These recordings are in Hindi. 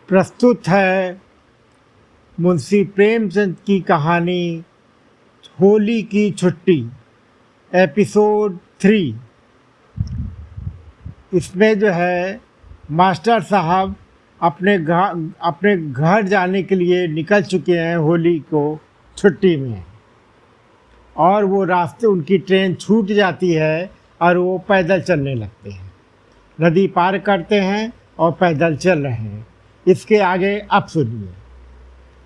प्रस्तुत है मुंशी प्रेमचंद की कहानी होली की छुट्टी एपिसोड 3। इसमें जो है मास्टर साहब अपने घर जाने के लिए निकल चुके हैं होली को छुट्टी में, और वो रास्ते उनकी ट्रेन छूट जाती है और वो पैदल चलने लगते हैं। नदी पार करते हैं और पैदल चल रहे हैं। इसके आगे अब सुनिए,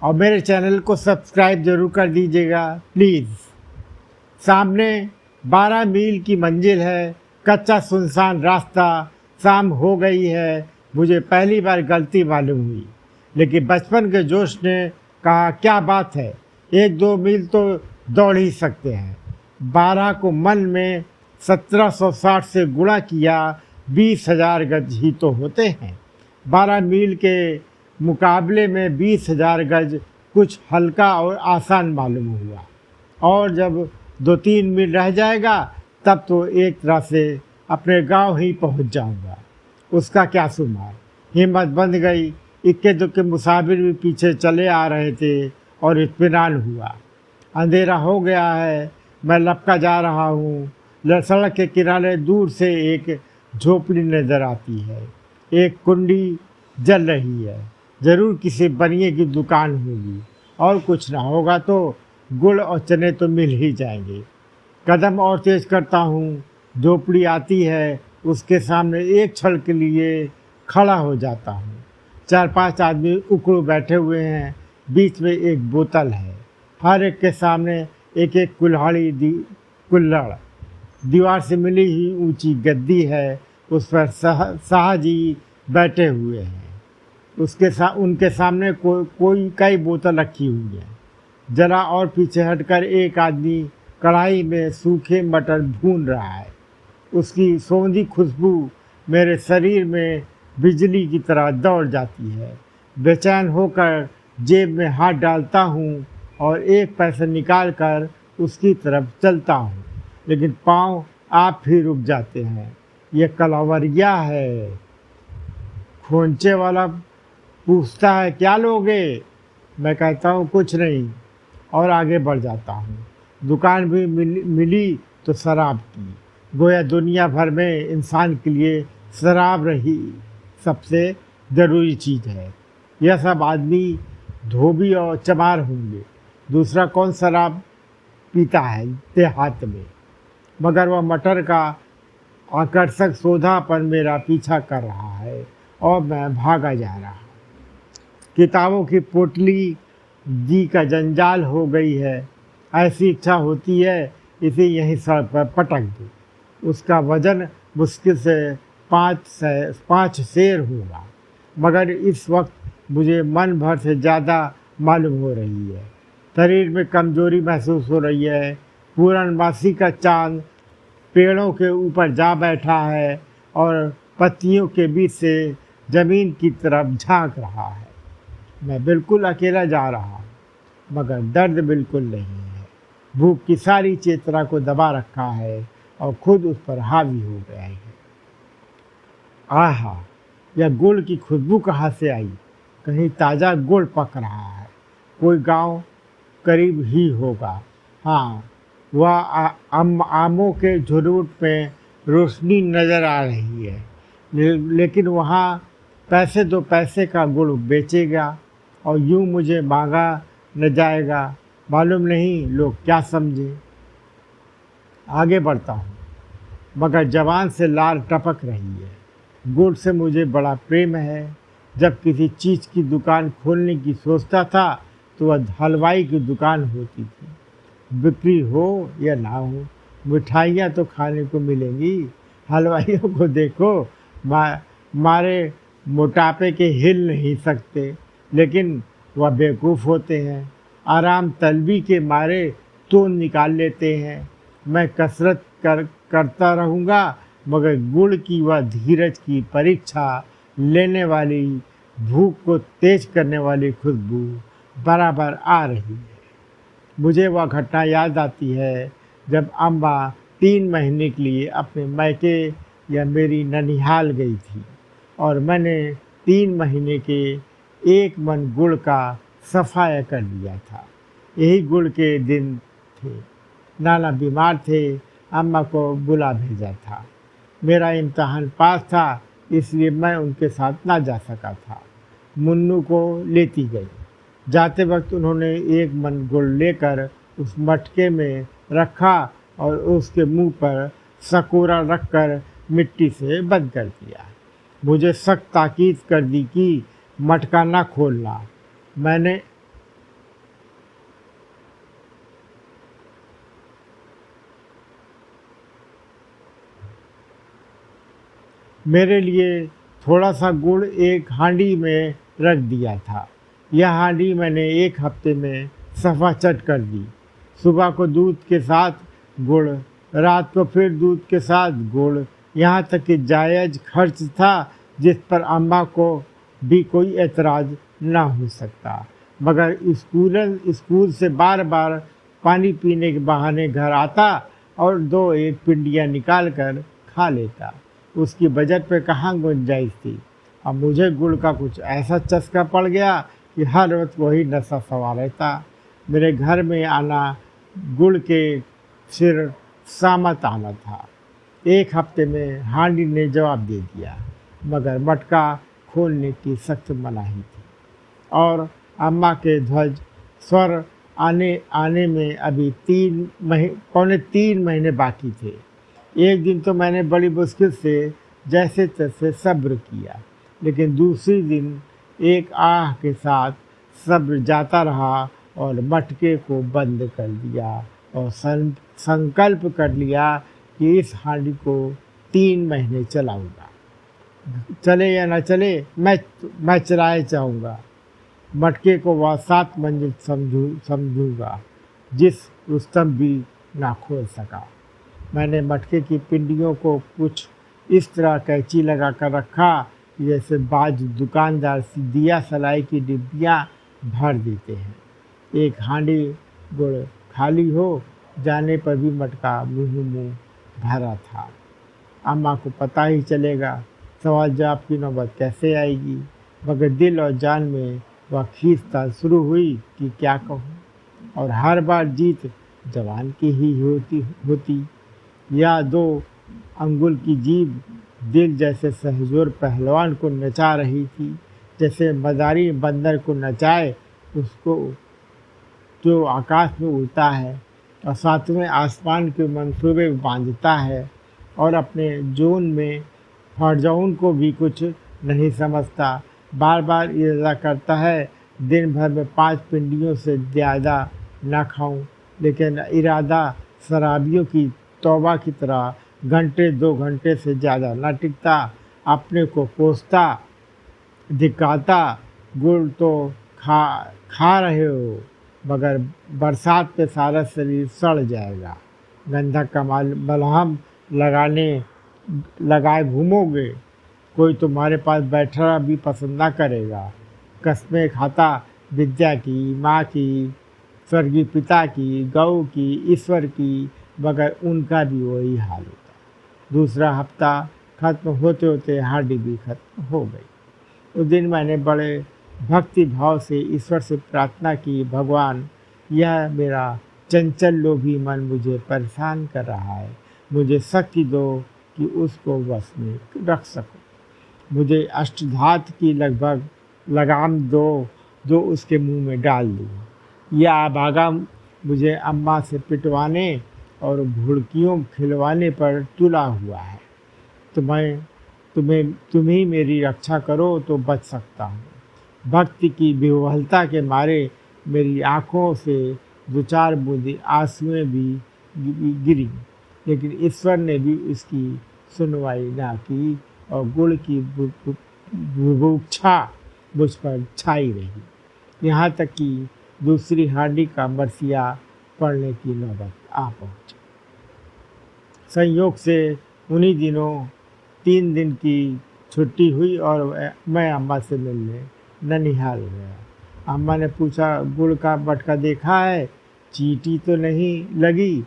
और मेरे चैनल को सब्सक्राइब जरूर कर दीजिएगा प्लीज़। सामने 12 मील की मंजिल है, कच्चा सुनसान रास्ता। शाम हो गई है। मुझे पहली बार गलती मालूम हुई, लेकिन बचपन के जोश ने कहा क्या बात है, 1-2 मील तो दौड़ ही सकते हैं। 12 को मन में 1760 से गुणा किया, 20,000 गज ही तो होते हैं। 12 मील के मुकाबले में 20,000 गज कुछ हल्का और आसान मालूम हुआ, और जब 2-3 मील रह जाएगा तब तो एक तरह से अपने गांव ही पहुंच जाऊंगा। उसका क्या शुमार। हिम्मत बंध गई। इक्के दुक्के मुसाफिर भी पीछे चले आ रहे थे और इत्मीनान हुआ। अंधेरा हो गया है। मैं लपका जा रहा हूँ। सड़क के किनारे दूर से एक झोपड़ी नजर आती है। एक कुंडी जल रही है। ज़रूर किसी बनिए की दुकान होगी, और कुछ ना होगा तो गुड़ और चने तो मिल ही जाएंगे। कदम और तेज करता हूँ। झोपड़ी आती है, उसके सामने एक क्षण के लिए खड़ा हो जाता हूँ। 4-5 आदमी उकड़ू बैठे हुए हैं। बीच में एक बोतल है। हर एक के सामने एक एक कुल्हड़। दीवार से मिली ही ऊंची गद्दी है, उस पर शाह जी बैठे हुए हैं। उनके सामने कोई कई बोतल रखी हुई है। जरा और पीछे हटकर एक आदमी कढ़ाई में सूखे मटर भून रहा है। उसकी सौंधी खुशबू मेरे शरीर में बिजली की तरह दौड़ जाती है। बेचैन होकर जेब में हाथ डालता हूँ और एक पैसा निकाल कर उसकी तरफ चलता हूँ, लेकिन पाँव आप ही रुक जाते हैं। ये कलावरिया है। खोंचे वाला पूछता है क्या लोगे। मैं कहता हूँ कुछ नहीं, और आगे बढ़ जाता हूँ। दुकान भी मिली तो शराब की। गोया दुनिया भर में इंसान के लिए शराब रही सबसे ज़रूरी चीज़ है। यह सब आदमी धोबी और चमार होंगे, दूसरा कौन शराब पीता है देहात में। मगर वह मटर का आकर्षक सौदापन मेरा पीछा कर रहा है, और मैं भागा जा रहा हूँ। किताबों की पोटली दी का जंजाल हो गई है। ऐसी इच्छा होती है इसे यहीं सड़क पर पटक दूँ। उसका वजन मुश्किल से 5 सेर होगा, मगर इस वक्त मुझे मन भर से ज़्यादा मालूम हो रही है। शरीर में कमजोरी महसूस हो रही है। पूर्णमासी का चांद पेड़ों के ऊपर जा बैठा है और पत्तियों के बीच से ज़मीन की तरफ झांक रहा है। मैं बिल्कुल अकेला जा रहा हूँ, मगर दर्द बिल्कुल नहीं है। भूख की सारी चेतना को दबा रखा है और खुद उस पर हावी हो गया है। आहा, यह गुड़ की खुशबू कहाँ से आई। कहीं ताज़ा गुड़ पक रहा है। कोई गांव करीब ही होगा। हाँ, वह आमों के झुरमुट में रोशनी नज़र आ रही है, लेकिन वहाँ पैसे 2 पैसे का गुड़ बेचेगा और यूं मुझे मांगा न जाएगा। मालूम नहीं लोग क्या समझे। आगे बढ़ता हूँ, मगर जवान से लाल टपक रही है। गुड़ से मुझे बड़ा प्रेम है। जब किसी चीज़ की दुकान खोलने की सोचता था तो वह हलवाई की दुकान होती थी। बिक्री हो या ना हो, मिठाइयाँ तो खाने को मिलेंगी। हलवाइयों को देखो, मारे मोटापे के हिल नहीं सकते, लेकिन वह बेवकूफ़ होते हैं। आराम तलबी के मारे तोड़ निकाल लेते हैं। मैं कसरत करता रहूँगा, मगर गुड़ की वह धीरज की परीक्षा लेने वाली, भूख को तेज करने वाली खुशबू बराबर आ रही है। मुझे वह घटना याद आती है जब अम्मा 3 महीने के लिए अपने मायके या मेरी ननिहाल गई थी, और मैंने 3 महीने के एक मन गुड़ का सफाया कर दिया था। यही गुड़ के दिन थे। नाना बीमार थे, अम्मा को बुला भेजा था। मेरा इम्तहान पास था, इसलिए मैं उनके साथ ना जा सका था। मुन्नू को लेती गई। जाते वक्त उन्होंने एक मन गुड़ लेकर उस मटके में रखा और उसके मुंह पर सकोरा रखकर मिट्टी से बंद कर दिया। मुझे सख्त ताकीद कर दी कि मटका ना खोलना। मैंने मेरे लिए थोड़ा सा गुड़ एक हांडी में रख दिया था। यह हांडी मैंने एक हफ्ते में सफा चट कर दी। सुबह को दूध के साथ गुड़, रात को फिर दूध के साथ गुड़, यहाँ तक कि जायज़ खर्च था जिस पर अम्मा को भी कोई एतराज़ ना हो सकता। मगर स्कूल से बार बार पानी पीने के बहाने घर आता और दो एक पिंडियाँ निकाल कर खा लेता। उसकी बजट पे कहाँ गुंजाइश थी। अब मुझे गुड़ का कुछ ऐसा चस्का पड़ गया कि हर वक्त वही नशा सवार रहता। मेरे घर में आना गुड़ के सिर सामत आना था। एक हफ्ते में हांडी ने जवाब दे दिया, मगर मटका खोलने की सख्त मनाही थी और अम्मा के ध्वज स्वर आने आने में अभी पौने 3 महीने बाकी थे। एक दिन तो मैंने बड़ी मुश्किल से जैसे तैसे सब्र किया, लेकिन दूसरी दिन एक आह के साथ सब्र जाता रहा और मटके को बंद कर दिया और संकल्प कर लिया कि इस हांडी को 3 महीने चलाऊंगा। चले या न चले, मैं चलाए जाऊंगा। मटके को वह 7 मंजिल समझूंगा जिस रुस्तम भी ना खोल सका। मैंने मटके की पिंडियों को कुछ इस तरह कैंची लगा कर रखा जैसे बाज दुकानदार दिया सलाई की डिब्बियाँ भर देते हैं। एक हांडी गुड़ खाली हो जाने पर भी मटका मुँह भरा था। अम्मा को पता ही चलेगा, सवाल जवाब की नौबत कैसे आएगी। मगर दिल और जान में वह खींचतान शुरू हुई कि क्या कहूँ, और हर बार जीत जवान की ही होती। या 2 अंगुल की जीभ दिल जैसे सहजोर पहलवान को नचा रही थी, जैसे मदारी बंदर को नचाए उसको जो आकाश में उड़ता है और 7वें आसमान के मंसूबे बांधता है और अपने जोन में फरजौन को भी कुछ नहीं समझता। बार बार इरादा करता है दिन भर में 5 पिंडियों से ज़्यादा ना खाऊं, लेकिन इरादा शराबियों की तौबा की तरह घंटे 2 घंटे से ज़्यादा न टिकता। अपने को कोसता दिखाता, गुड़ तो खा रहे हो, मगर बरसात पे सारा शरीर सड़ जाएगा। गंधा का मलहम लगाए घूमोगे, कोई तुम्हारे पास बैठना भी पसंद ना करेगा। कस्में खाता विद्या की, माँ की, स्वर्गीय पिता की, गौ की, ईश्वर की, मगर उनका भी वही हाल होता। दूसरा हफ्ता खत्म होते होते हांडी भी खत्म हो गई। उस दिन मैंने बड़े भक्ति भाव से ईश्वर से प्रार्थना की, भगवान, यह मेरा चंचल लोभी मन मुझे परेशान कर रहा है, मुझे शक्ति दो कि उसको वश में रख सकूं। मुझे अष्टधात की लगभग लगाम दो जो उसके मुंह में डाल दूँ। यह आभागा मुझे अम्मा से पिटवाने और भुड़कियों खिलवाने पर तुला हुआ है। तुम ही मेरी रक्षा करो तो बच सकता हूँ। भक्ति की विह्वलता के मारे मेरी आँखों से 2-4 बूंदी आंसुएं भी गिरी, लेकिन ईश्वर ने भी इसकी सुनवाई ना की और गुड़ की बुभुक्षा मुझ पर छाई रही। यहाँ तक कि दूसरी हांडी का मरसिया पड़ने की नौबत आ पहुँची। संयोग से उन्हीं दिनों 3 दिन की छुट्टी हुई और मैं अम्मा से मिलने ननिहाल गया। अम्मा ने पूछा, गुड़ का मटका देखा है? चींटी तो नहीं लगी,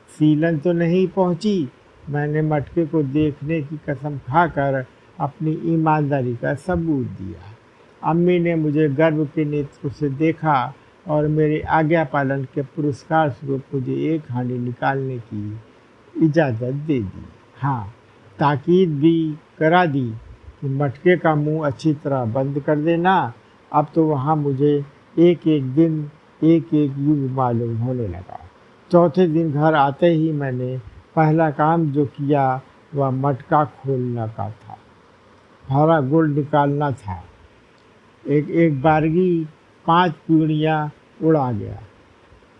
सीलन तो नहीं पहुंची? मैंने मटके को देखने की कसम खाकर अपनी ईमानदारी का सबूत दिया। अम्मी ने मुझे गर्व के नेत्र से देखा और मेरे आज्ञा पालन के पुरस्कार स्वरूप मुझे एक हांडी निकालने की इजाज़त दे दी। हाँ, ताकीद भी करा दी कि मटके का मुंह अच्छी तरह बंद कर देना। अब तो वहाँ मुझे एक एक दिन एक एक युग मालूम होने लगा। चौथे दिन घर आते ही मैंने पहला काम जो किया वह मटका खोलने का था। भरा गुड़ निकालना था। एक एक बारगी 5 पीढ़ियाँ उड़ा गया।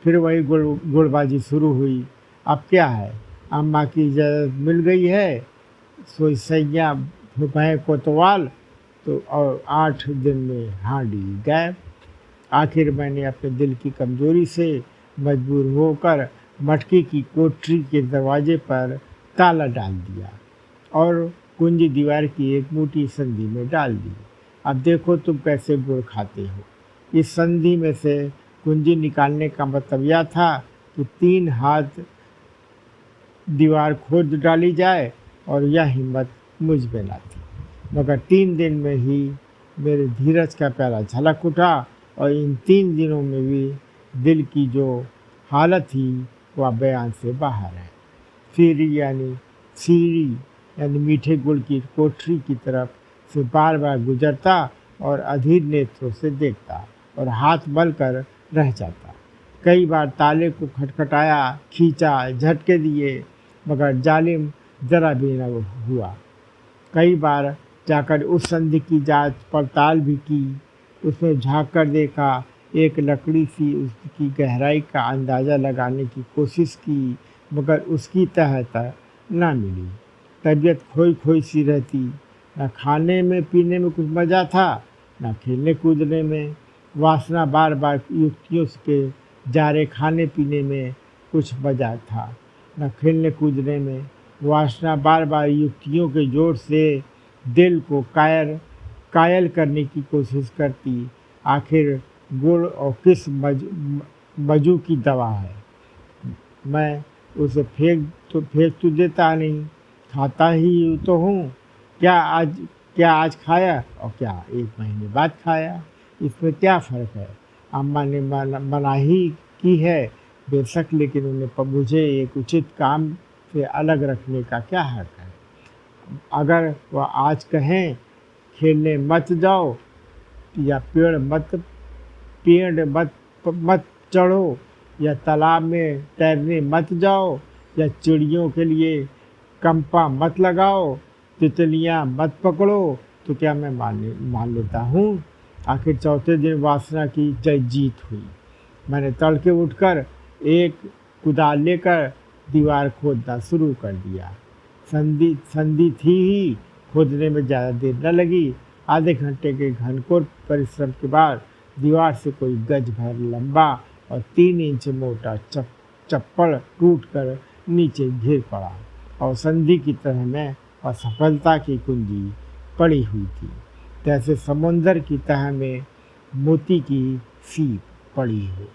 फिर वही गुड़बाजी शुरू हुई। अब क्या है, अम्मा की इजाज़त मिल गई है, सो सैया भैं कोतवाल तो और 8 दिन में हांडी गायब। आखिर मैंने अपने दिल की कमज़ोरी से मजबूर होकर मटके की कोठरी के दरवाजे पर ताला डाल दिया और कुंजी दीवार की एक मोटी संधि में डाल दी। अब देखो तुम कैसे गुड़ खाते हो। इस संधि में से कुंजी निकालने का मतलब यह था कि 3 हाथ दीवार खोद डाली जाए और यह हिम्मत मुझ में न थी। मगर 3 दिन में ही मेरे धीरज का पहला झलक उठा और इन 3 दिनों में भी दिल की जो हालत थी वह बयान से बाहर है। सीढ़ी यानी मीठे गुड़ की कोठरी की तरफ से बार बार गुजरता और अधीर नेत्रों से देखता और हाथ मल कर रह जाता। कई बार ताले को खटखटाया, खींचा, झटके दिए, मगर जालिम जरा भी न हुआ। कई बार जाकर उस संधि की जांच पड़ताल भी की, उसमें झांक कर देखा, एक लकड़ी सी उसकी गहराई का अंदाज़ा लगाने की कोशिश की, मगर उसकी तह तक न मिली। तबीयत खोई खोई सी रहती, न खाने में पीने में कुछ मज़ा था, न खेलने कूदने में। वासना बार बार युक्तियों के जारे खाने पीने में कुछ मज़ा था, न खेलने कूदने में। वासना बार बार युक्तियों के जोर से दिल को कायल करने की कोशिश करती। आखिर गुड़ और किस मजू की दवा है। मैं उसे फेंक तो देता नहीं, खाता ही तो हूँ। क्या आज खाया और क्या 1 महीने बाद खाया, इसमें क्या फ़र्क है। अम्मा ने मनाही की है बेशक, लेकिन उन्हें मुझे एक उचित काम से अलग रखने का क्या हक है। अगर वह आज कहें खेलने मत जाओ या पेड़ मत चढ़ो या तालाब में तैरने मत जाओ या चिड़ियों के लिए कंपा मत लगाओ, तितलियां मत पकड़ो, तो क्या मैं मान लेता हूँ। आखिर चौथे दिन वासना की जीत हुई। मैंने तड़के उठकर एक कुदाल लेकर दीवार खोदना शुरू कर दिया। संधि थी ही, खोदने में ज़्यादा देर न लगी। आधे घंटे के घनघोर परिश्रम के बाद दीवार से कोई गज भर लंबा और 3 इंच मोटा चप्पड़ टूटकर नीचे गिर पड़ा और संधि की तह में असफलता की कुंजी पड़ी हुई थी, जैसे समुंदर की तह में मोती की सीप पड़ी हो।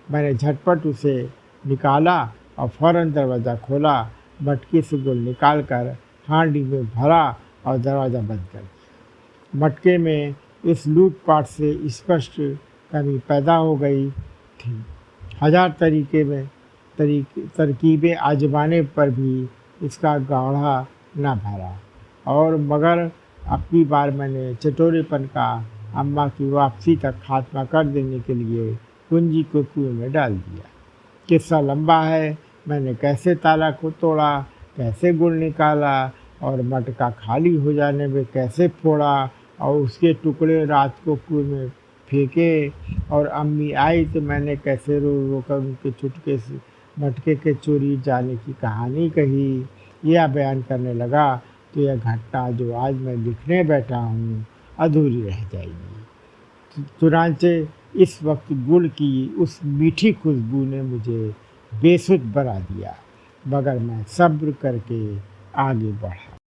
मैंने झटपट उसे निकाला और फौरन दरवाज़ा खोला, मटके से गुड़ निकाल कर हांडी में भरा और दरवाज़ा बंद कर दिया। मटके में इस लूटपाट से स्पष्ट कमी पैदा हो गई थी। 1000 तरकीबें आजमाने पर भी इसका गाढ़ा न भरा। और मगर अब की बार मैंने चटोरेपन का अम्मा की वापसी तक खात्मा कर देने के लिए कुंजी को कुएं में डाल दिया। किस्सा लंबा है। मैंने कैसे ताला को तोड़ा, कैसे गुड़ निकाला और मटका खाली हो जाने में कैसे फोड़ा और उसके टुकड़े रात को कुएं में फेंके, और अम्मी आई तो मैंने कैसे रो रो कर उनके चुटके से मटके के चोरी जाने की कहानी कही। यह बयान करने लगा तो यह घटना जो आज मैं लिखने बैठा हूँ अधूरी रह जाएगी। चुनांचे इस वक्त गुड़ की उस मीठी खुशबू ने मुझे बेसुध बना दिया, मगर मैं सब्र करके आगे बढ़ा।